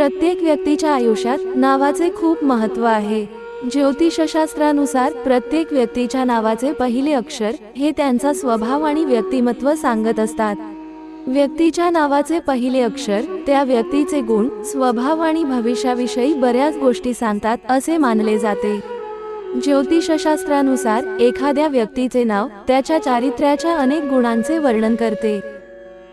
प्रत्येक व्यक्तीच्या आयुष्यात नावाचे खूप महत्त्व आहे। ज्योतिषशास्त्रानुसार प्रत्येक व्यक्तीच्या नावाचे पहिले अक्षर हे त्यांचा स्वभाव आणि व्यक्तिमत्व सांगत असतात। व्यक्तीच्या नावाचे पहिले अक्षर त्या व्यक्तीचे गुण, स्वभाव आणि भविष्याविषयी बऱ्याच गोष्टी सांगतात असे मानले जाते। ज्योतिषशास्त्रानुसार एखाद्या व्यक्तीचे नाव त्याच्या चारित्र्याच्या अनेक गुणांचे वर्णन करते।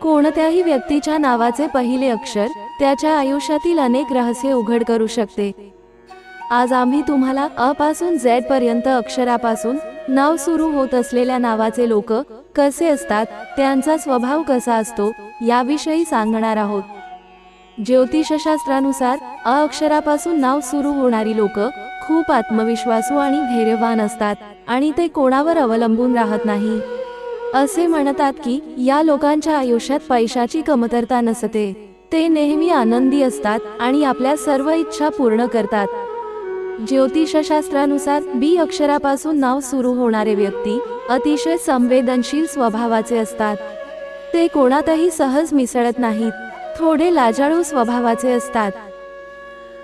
कोणत्याही व्यक्तीच्या नावाचे पहिले अक्षर त्याच्या आयुष्यातील अनेक रहस्य उघड करू शकते। आज आम्ही तुम्हाला अ पासून झेड पर्यंत अक्षरापासून नाव सुरू होत असलेल्या नावाचे लोक कसे असतात, त्यांचा स्वभाव कसा असतो याविषयी सांगणार आहोत। ज्योतिषशास्त्रानुसार अ अक्षरापासून नाव सुरू होणारी लोक खूप आत्मविश्वासू आणि धैर्यवान असतात आणि ते कोणावर अवलंबून राहत नाही। असे म्हणतात की या लोकांच्या आयुष्यात पैशाची कमतरता नसते, ते नेहमी आनंदी असतात आणि आपल्या सर्व इच्छा पूर्ण करतात। ज्योतिषशास्त्रानुसार बी अक्षरापासून नाव सुरू होणारे व्यक्ती अतिशय संवेदनशील स्वभावाचे असतात। ते कोणातही सहज मिसळत नाहीत, थोडे लाजाळू स्वभावाचे असतात।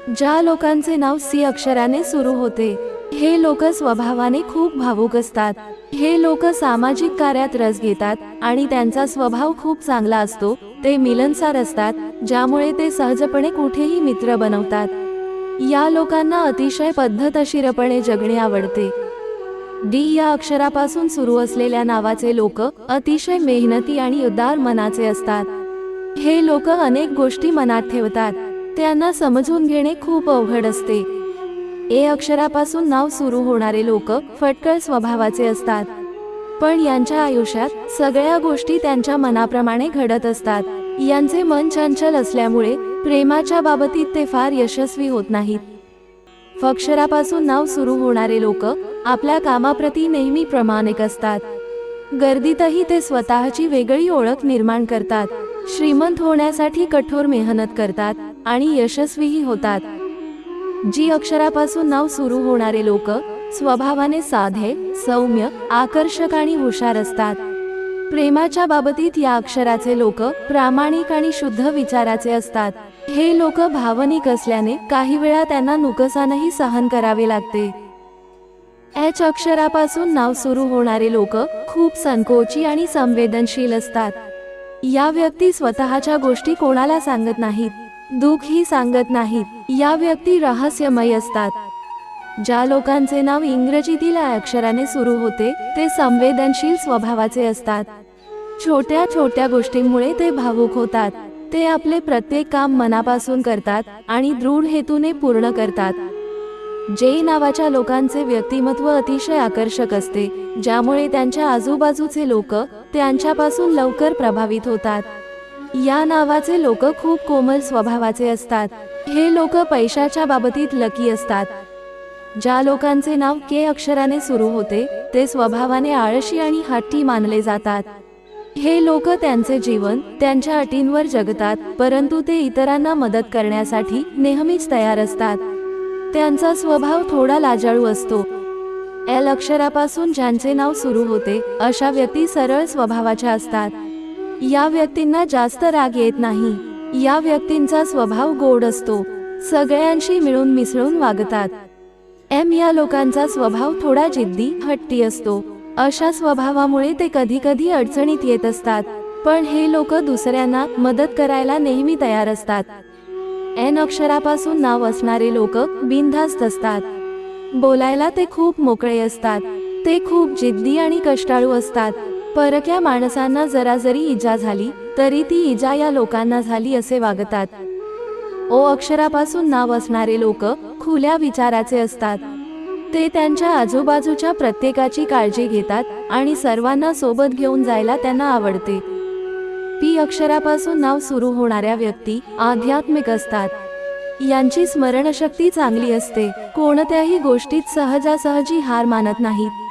ज्या लोकांचे नाव सी अक्षराने सुरू होते हे लोक स्वभावाने खूप भावुक असतात। हे लोक सामाजिक कार्यात रस घेतात आणि त्यांचा स्वभाव खूप चांगला असतो। ते मिलनसार असतात, ज्यामुळे ते सहजपणे कुठेही मित्र बनवतात। या लोकांना अतिशय पद्धतशीरपणे जगणे आवडते। डी या अक्षरापासून सुरू असलेल्या नावाचे लोक अतिशय मेहनती आणि उदार मनाचे असतात। हे लोक अनेक गोष्टी मनात ठेवतात, त्यांना समजून घेणे खूप अवघड असते। ए अक्षरापासून नाव सुरू होणारे लोक फटकळ स्वभावाचे असतात, पण यांच्या आयुष्यात सगळ्या गोष्टी त्यांच्या मनाप्रमाणे घडत असतात। यांचे मन चंचल असल्यामुळे प्रेमाच्या बाबतीत ते फार यशस्वी होत नाहीत। फ अक्षरापासून नाव सुरू होणारे लोक आपल्या कामाप्रती नेहमी प्रामाणिक असतात। गर्दीतही ते स्वतःची वेगळी ओळख निर्माण करतात। श्रीमंत होण्यासाठी कठोर मेहनत करतात आणि यशस्वीही होतात। जी अक्षरापासून नाव सुरू होणारे लोक स्वभावाने साधे, सौम्य, आकर्षक आणि हुशार असतात। प्रेमाच्या बाबतीत या अक्षराचे लोक प्रामाणिक आणि शुद्ध विचाराचे असतात। हे लोक भावनिक असल्याने काही वेळा त्यांना नुकसानही सहन करावे लागते। एच अक्षरापासून नाव सुरू होणारे लोक खूप संकोची आणि संवेदनशील असतात। या व्यक्ती स्वतःच्या गोष्टी कोणाला सांगत नाहीत, दुःखही सांगत नाहीत। या व्यक्ती रहस्यमय असतात। ज्या लोकांचे नाव इंग्रजीतील आ अक्षराने सुरू होते ते संवेदनशील स्वभावाचे असतात। छोट्या छोट्या गोष्टींमुळे ते भावुक होतात। ते आपले प्रत्येक काम मनापासून करतात आणि दृढ हेतूने पूर्ण करतात। जे नावाच्या लोकांचे व्यक्तिमत्व अतिशय आकर्षक असते, ज्यामुळे त्यांच्या आजूबाजूचे लोक त्यांच्यापासून लवकर प्रभावित होतात। या नावाचे लोक खूप कोमल स्वभावाचे असतात। हे लोक पैशाच्या बाबतीत लकी असतात। ज्या लोकांचे नाव के अक्षराने सुरू होते ते स्वभावाने आळशी आणि हट्टी मानले जातात। हे लोक त्यांचे जीवन त्यांच्या अटींवर जगतात, परंतु ते इतरांना मदत करण्यासाठी नेहमीच तयार असतात। त्यांचा स्वभाव थोडा लाजाळू असतो। एल अक्षरापासून ज्यांचे नाव सुरू होते अशा व्यक्ती सरळ स्वभावाच्या असतात। या व्यक्तींना जास्त राग येत नाही। या व्यक्तींचा स्वभाव गोड असतो, सगळ्यांशी मिळून मिसळून वागतात। एम या लोकांचा स्वभाव थोडा जिद्दी, हट्टी असतो। अशा स्वभावामुळे ते कधी कधी अडचणीत येत असतात, पण हे लोक दुसऱ्यांना मदत करायला नेहमी तयार असतात। एन अक्षरापासून नाव असणारे लोक बिनधास्त असतात। बोलायला ते खूप मोकळे असतात। ते खूप जिद्दी आणि कष्टाळू असतात। परक्या माणसांना जरा जरी इजा झाली तरी ती इजा या लोकांना झाली असे वागतात। ओ अक्षरापासून नाव असणारे लोक खुल्या विचाराचे असतात। ते त्यांच्या आजूबाजूच्या प्रत्येकाची काळजी घेतात आणि सर्वांना सोबत घेऊन जायला त्यांना आवडते। पी अक्षरापासून नाव सुरू होणाऱ्या व्यक्ती आध्यात्मिक असतात। यांची स्मरणशक्ती चांगली असते। कोणत्याही गोष्टीत सहजासहजी हार मानत नाहीत।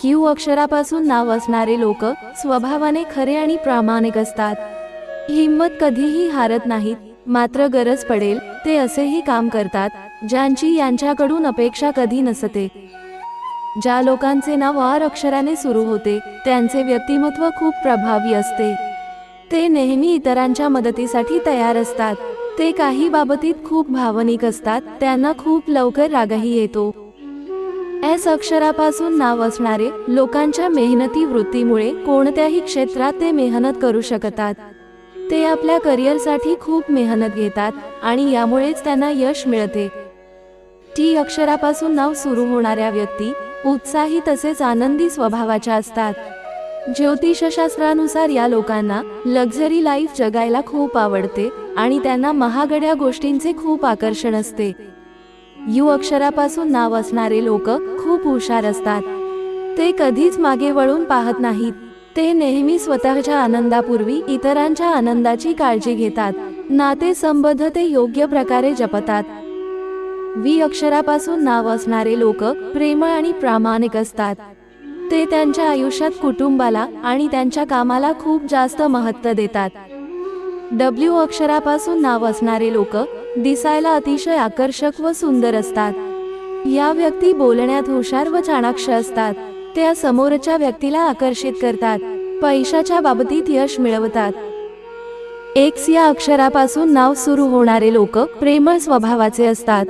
क्यू अक्षरापासून नाव असणारे लोक स्वभावाने खरे आणि प्रामाणिक असतात। हिम्मत कधीही हारत नाहीत, मात्र गरज पडेल ते असेही काम करतात ज्यांची यांच्याकडून अपेक्षा कधी नसते। ज्या लोकांचे नाव आर अक्षराने सुरू होते त्यांचे व्यक्तिमत्व खूप प्रभावी असते। ते नेहमी इतरांच्या मदतीसाठी तयार असतात। ते काही बाबतीत खूप भावनिक असतात, त्यांना खूप लवकर रागही येतो. एस अक्षरापासून नाव असणारे लोकांच्या मेहनती वृत्तीमुळे कोणत्याही क्षेत्रात ते मेहनत करू शकतात. ते आपल्या करिअरसाठी खूप मेहनत घेतात आणि यामुळेच त्यांना यश मिळते. टी अक्षरापासून नाव सुरू होणाऱ्या व्यक्ती उत्साही तसेच आनंदी स्वभावाच्या असतात. ज्योतिषशास्त्रानुसार या लोकांना लक्झरी लाईफ जगायला खूप आवडते आणि त्यांना महागड्या गोष्टींचे खूप आकर्षण असते. यू अक्षरापासून नाव असणारे लोक खूप हुशार असतात. ते कधीच मागे वळून पाहत नाहीत. ते नेहमी स्वतःच्या आनंदापूर्वी इतरांच्या आनंदाची काळजी घेतात. नातेसंबंध ते योग्य प्रकारे जपतात. वी अक्षरापासून नाव असणारे लोक प्रेमळ आणि प्रामाणिक असतात. ते त्यांच्या आयुष्यात कुटुंबाला आणि त्यांच्या कामाला खूप जास्त महत्त्व देतात. डब्ल्यू अक्षरापासून नाव असणारे लोक दिसायला अतिशय आकर्षक व सुंदर असतात. या व्यक्ती बोलण्यात हुशार व चाणाक्ष असतात. त्या समोरच्या व्यक्तीला आकर्षित करतात. पैशाच्या बाबतीत यश मिळवतात. एक्स या अक्षरापासून नाव सुरू होणारे लोक प्रेमळ स्वभावाचे असतात.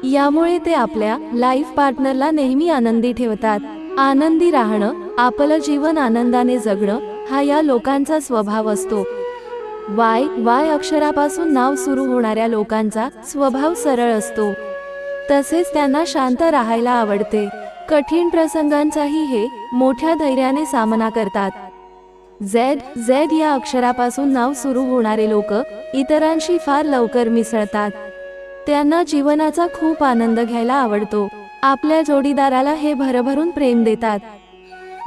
यामुळे ते आपल्या लाईफ पार्टनरला नेहमी आनंदी ठेवतात. आनंदी राहणं, आपलं जीवन आनंदाने जगणं हा या लोकांचा स्वभाव असतो. वाय अक्षरापासून नाव सुरू होणाऱ्या लोकांचा स्वभाव सरळ असतो. तसेच त्यांना शांत राहायला आवडते. कठीण प्रसंगांचाही हे मोठ्या धैर्याने सामना करतात. झेड या अक्षरापासून नाव सुरू होणारे लोक इतरांशी फार लवकर मिसळतात. त्यांना जीवनाचा खूप आनंद घ्यायला आवडतो. आपल्या जोडीदाराला हे भरभरून प्रेम देतात.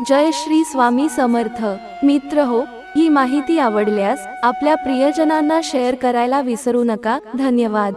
जय श्री स्वामी समर्थ. मित्रहो, ही माहिती आवडल्यास आपल्या प्रियजनांना शेअर करायला विसरू नका. धन्यवाद.